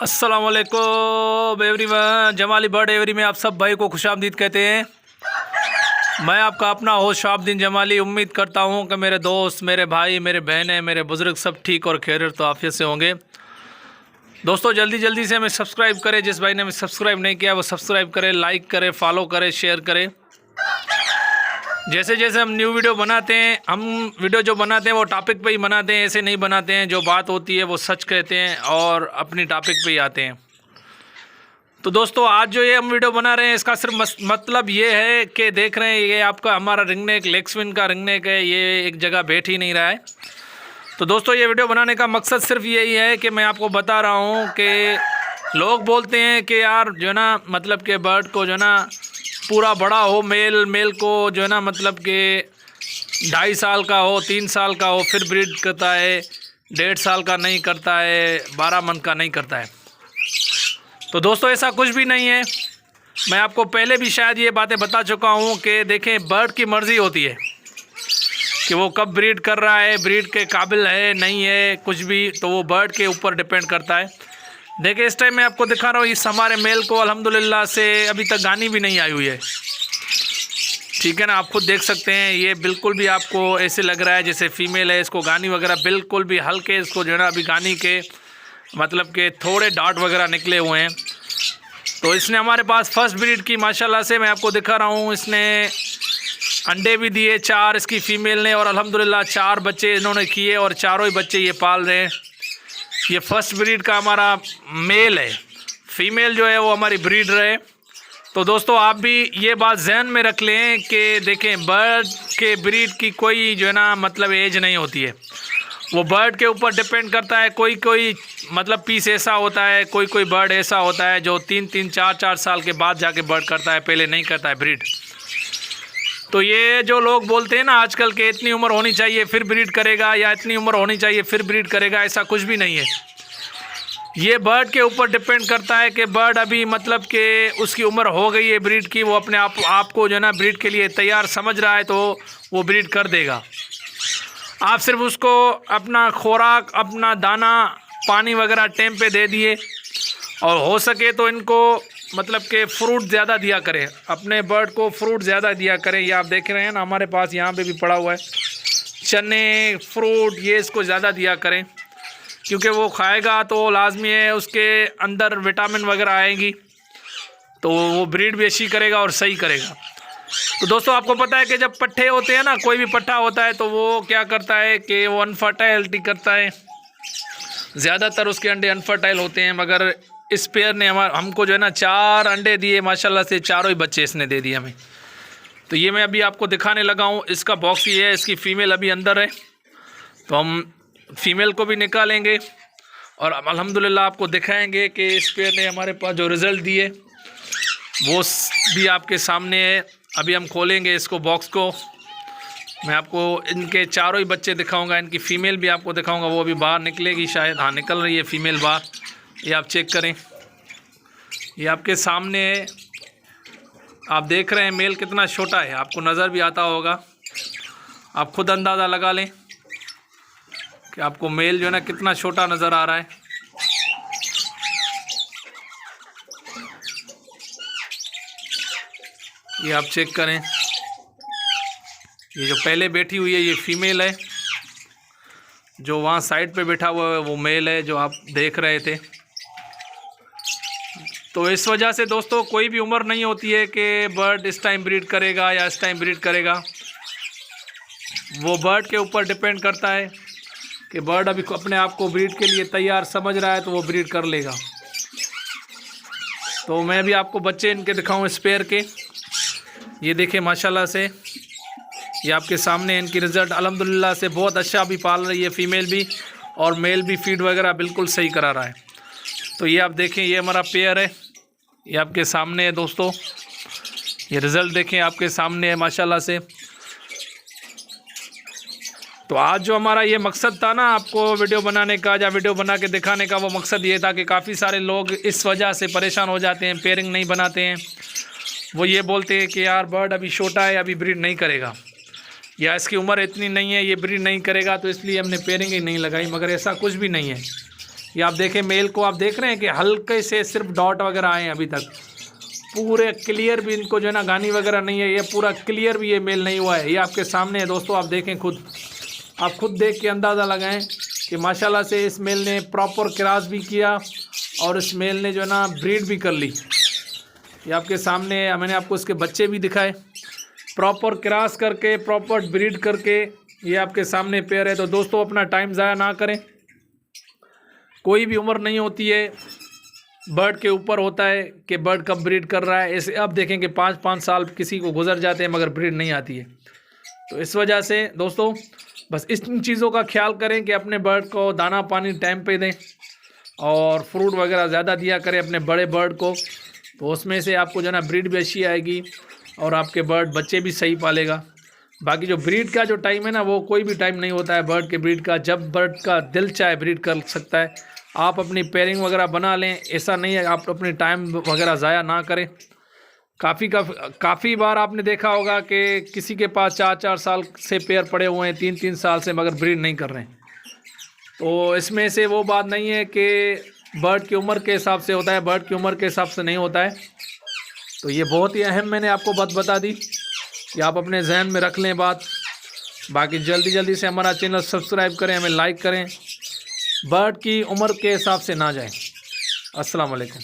अस्सलाम वालेकुम everyone, Jamali bird every में आप सब भाई को खुशामदीद कहते हैं। मैं आपका अपना होस्ट शाहबुद्दीन जमाली। उम्मीद करता हूं कि मेरे दोस्त, मेरे भाई, मेरे बहनें, मेरे बुज़ुर्ग सब ठीक और खैरियत तो आफियत से होंगे। दोस्तों जल्दी से हमें सब्सक्राइब करें। जिस भाई ने हमें सब्सक्राइब नहीं किया वो सब्सक्राइब करें, लाइक करें, फॉलो करें, शेयर करें। जैसे जैसे हम न्यू वीडियो बनाते हैं, हम वीडियो जो बनाते हैं वो टॉपिक पे ही बनाते हैं, ऐसे नहीं बनाते हैं। जो बात होती है वो सच कहते हैं और अपनी टॉपिक पे ही आते हैं। तो दोस्तों आज जो ये हम वीडियो बना रहे हैं इसका सिर्फ मतलब ये है कि देख रहे हैं ये आपका हमारा रिंगनेक, लेग्सविन का रिंगनेक है, ये एक जगह बैठ ही नहीं रहा है। तो दोस्तों ये वीडियो बनाने का मकसद सिर्फ यही है कि मैं आपको बता रहा हूँ कि लोग बोलते हैं कि यार जो है ना मतलब कि बर्ड को जो है ना पूरा बड़ा हो, मेल को जो है ना मतलब कि 2.5 साल का हो, 3 साल का हो फिर ब्रीड करता है, 1.5 साल का नहीं करता है, 12 मंथ का नहीं करता है। तो दोस्तों ऐसा कुछ भी नहीं है। मैं आपको पहले भी शायद ये बातें बता चुका हूँ कि देखें बर्ड की मर्ज़ी होती है कि वो कब ब्रीड कर रहा है, ब्रीड के काबिल है नहीं है, कुछ भी तो वो बर्ड के ऊपर डिपेंड करता है। देखिए इस टाइम मैं आपको दिखा रहा हूँ इस हमारे मेल को अल्हम्दुलिल्लाह से अभी तक गानी भी नहीं आई हुई है, ठीक है ना। आप खुद देख सकते हैं ये बिल्कुल भी आपको ऐसे लग रहा है जैसे फीमेल है। इसको गानी वगैरह बिल्कुल भी हल्के इसको जो है ना अभी गानी के मतलब के थोड़े डार्ट वगैरह निकले हुए हैं। तो इसने हमारे पास फर्स्ट ब्रीड की माशाल्लाह से मैं आपको दिखा रहा हूँ। इसने अंडे भी दिए 4 इसकी फ़ीमेल ने और अल्हम्दुलिल्लाह 4 बच्चे इन्होंने किए और चारों ही बच्चे ये पाल रहे हैं। ये फर्स्ट ब्रीड का हमारा मेल है। फ़ीमेल जो है वो हमारी ब्रीडर है। तो दोस्तों आप भी ये बात जहन में रख लें कि देखें बर्ड के ब्रीड की कोई जो है ना मतलब एज नहीं होती है, वो बर्ड के ऊपर डिपेंड करता है। कोई मतलब पीस ऐसा होता है, कोई बर्ड ऐसा होता है जो 3-3, 4-4 साल के बाद जाके बर्ड करता है, पहले नहीं करता है ब्रीड। तो ये जो लोग बोलते हैं ना आजकल के इतनी उम्र होनी चाहिए फिर ब्रीड करेगा या इतनी उम्र होनी चाहिए फिर ब्रीड करेगा, ऐसा कुछ भी नहीं है। ये बर्ड के ऊपर डिपेंड करता है कि बर्ड अभी मतलब कि उसकी उम्र हो गई है ब्रीड की, वो अपने आप को जो है ना ब्रीड के लिए तैयार समझ रहा है तो वो ब्रीड कर देगा। आप सिर्फ उसको अपना खुराक, अपना दाना, पानी वगैरह टाइम पे दे दिए और हो सके तो इनको मतलब कि फ्रूट ज़्यादा दिया करें, अपने बर्ड को फ्रूट ज़्यादा दिया करें। ये आप देख रहे हैं ना हमारे पास यहाँ पे भी पड़ा हुआ है चने, फ्रूट, ये इसको ज़्यादा दिया करें क्योंकि वो खाएगा तो लाजमी है उसके अंदर विटामिन वगैरह आएंगी तो वो ब्रीड भी अच्छी करेगा और सही करेगा। तो दोस्तों आपको पता है कि जब पट्ठे होते हैं ना, कोई भी पट्ठा होता है तो वो क्या करता है कि वो अनफर्टाइलिटी करता है, ज़्यादातर उसके अंडे अनफर्टाइल होते हैं। मगर इस पेयर ने हमको जो है ना 4 अंडे दिए माशाल्लाह से, चारों ही बच्चे इसने दे दिए हमें। तो ये मैं अभी आपको दिखाने लगा हूँ। इसका बॉक्स ये है, इसकी फ़ीमेल अभी अंदर है तो हम फ़ीमेल को भी निकालेंगे और अल्हम्दुलिल्लाह आपको दिखाएंगे कि इस पेयर ने हमारे पास जो रिज़ल्ट दिए वो भी आपके सामने है। अभी हम खोलेंगे इसको, बॉक्स को। मैं आपको इनके चारों ही बच्चे दिखाऊंगा, इनकी फ़ीमेल भी आपको दिखाऊंगा। वो अभी बाहर निकलेगी शायद, हाँ निकल रही है फ़ीमेल बाहर, ये आप चेक करें, ये आपके सामने है। आप देख रहे हैं मेल कितना छोटा है, आपको नज़र भी आता होगा। आप खुद अंदाज़ा लगा लें कि आपको मेल जो है ना कितना छोटा नज़र आ रहा है। ये आप चेक करें, ये जो पहले बैठी हुई है ये फ़ीमेल है, जो वहाँ साइड पे बैठा हुआ है वो मेल है जो आप देख रहे थे। तो इस वजह से दोस्तों कोई भी उम्र नहीं होती है कि बर्ड इस टाइम ब्रीड करेगा या इस टाइम ब्रीड करेगा। वो बर्ड के ऊपर डिपेंड करता है कि बर्ड अभी अपने आप को ब्रीड के लिए तैयार समझ रहा है तो वो ब्रीड कर लेगा। तो मैं भी आपको बच्चे इनके दिखाऊं स्पेयर के। ये देखें माशाल्लाह से, ये आपके सामने इनकी रिज़ल्ट अल्हम्दुलिल्लाह से बहुत अच्छा भी पाल रही है फ़ीमेल भी, और मेल भी फीड वगैरह बिल्कुल सही करा रहा है। तो ये आप देखें ये हमारा पेयर है, ये आपके सामने है दोस्तों। ये रिज़ल्ट देखें आपके सामने है माशाल्लाह से। तो आज जो हमारा ये मकसद था ना आपको वीडियो बनाने का या वीडियो बना के दिखाने का, वो मकसद ये था कि काफ़ी सारे लोग इस वजह से परेशान हो जाते हैं, पेयरिंग नहीं बनाते हैं। वो ये बोलते हैं कि यार बर्ड अभी छोटा है, अभी ब्रीड नहीं करेगा, या इसकी उम्र इतनी नहीं है, ये ब्रीड नहीं करेगा, तो इसलिए हमने पेयरिंग ही नहीं लगाई। मगर ऐसा कुछ भी नहीं है। ये आप देखें मेल को, आप देख रहे हैं कि हल्के से सिर्फ डॉट वगैरह आए हैं अभी तक, पूरे क्लियर भी इनको जो है ना गानी वगैरह नहीं है, ये पूरा क्लियर भी ये मेल नहीं हुआ है। ये आपके सामने है दोस्तों, आप देखें खुद, आप खुद देख के अंदाज़ा लगाएं कि माशाल्लाह से इस मेल ने प्रॉपर क्रॉस भी किया और इस मेल ने जो है ना ब्रीड भी कर ली। ये आपके सामने मैंने आपको इसके बच्चे भी दिखाए, प्रॉपर क्रॉस करके प्रॉपर ब्रीड करके ये आपके सामने पेयर है। तो दोस्तों अपना टाइम ज़ाया ना करें, कोई भी उम्र नहीं होती है, बर्ड के ऊपर होता है कि बर्ड कब ब्रीड कर रहा है। ऐसे अब देखें कि 5-5 साल किसी को गुजर जाते हैं मगर ब्रीड नहीं आती है। तो इस वजह से दोस्तों बस इन चीज़ों का ख्याल करें कि अपने बर्ड को दाना पानी टाइम पे दें और फ्रूट वगैरह ज़्यादा दिया करें अपने बड़े बर्ड को, तो उसमें से आपको जो है ना ब्रीड भी अच्छी आएगी और आपके बर्ड बच्चे भी सही पालेगा। बाकी जो ब्रीड का जो टाइम है ना, वो कोई भी टाइम नहीं होता है बर्ड के ब्रीड का, जब बर्ड का दिल चाहे ब्रीड कर सकता है। आप अपनी पेयरिंग वगैरह बना लें, ऐसा नहीं है आप अपनी टाइम वगैरह ज़ाया ना करें। काफ़ी बार आपने देखा होगा कि किसी के पास 4-4 साल से पेयर पड़े हुए हैं, 3-3 साल से, मगर ब्रीड नहीं कर रहे हैं। तो इसमें से वो बात नहीं है कि बर्ड की उम्र के हिसाब से होता है, बर्ड की उम्र के हिसाब से नहीं होता है। तो ये बहुत ही अहम मैंने आपको बात बता दी कि आप अपने जहन में रख लें बात। बाकी जल्दी से हमारा चैनल सब्सक्राइब करें, हमें लाइक करें, बर्ड की उम्र के हिसाब से ना जाएं। अस्सलाम वालेकुम।